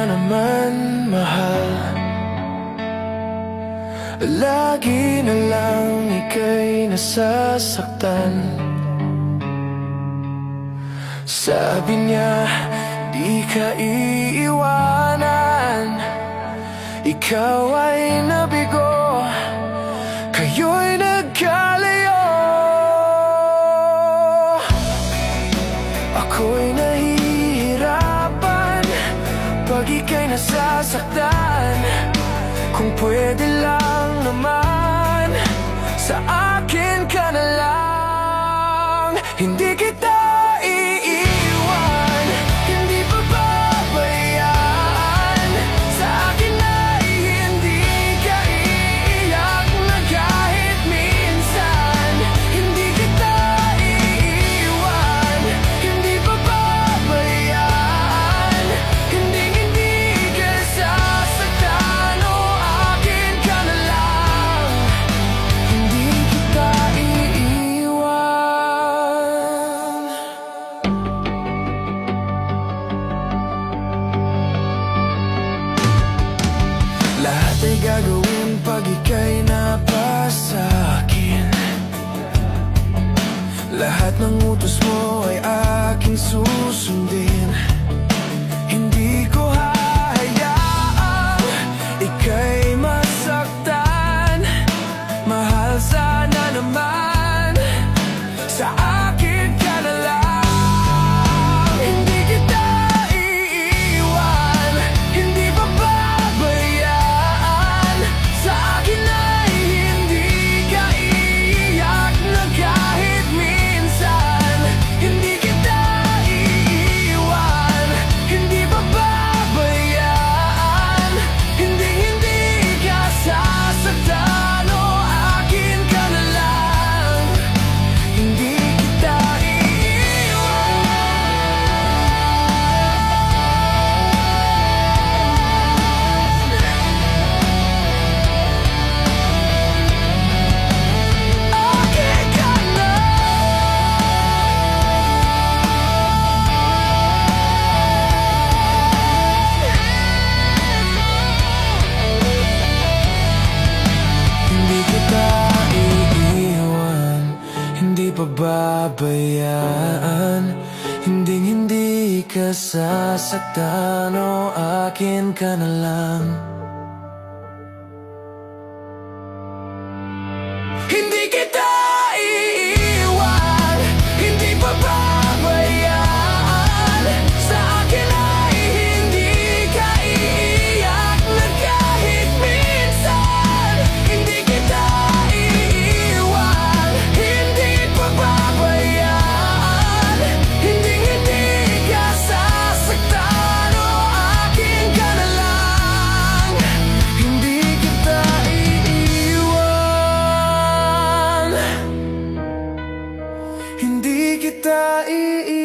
naman, mahal. Lagi na lang ika'y nasasaktan. Sabi niya, di ka iiwanan. Ikaw ay nabigo, kayo'y nagkalayo. Ako'y nahihirapan pag ika'y nasasaktan. Kung pwede lang naman, sa akin ka na lang. Hindi kita iiwan, hindi pababayaan. Sa akin ay hindi ka iiyak na kahit minsan. Hindi kita iiwan, hindi pababayaan. Hindi ka sasaktan, o akin ka na lang. Hindi kita iiwan. Lahat ay gagawin pag ika'y napasakin. Lahat ng utos mo ay aking susundin. Hindi ko hahayaang ika'y masaktan. Mahal, sana naman sa akin ka na lang. Hindi kita iiwan, hindi pababayaan. Sa akin ay hindi ka iiyak na kahit minsan. Hindi kita iiwan, hindi pababayaan. Hindi ka sasaktan, o akin ka na lang. Hindi kita iiwan, hindi pababayaan. Hindi ka sasaktan, o akin ka na lang. Hindi kita iiwan, hindi pababayaan. Sa akin ay hindi ka iiyak na kahit minsan. Hindi kita iiwan, hindi pababayaan. Hindi ka sasaktan, o akin ka na lang. Hindi kita iiwan, hindi kita iiwan.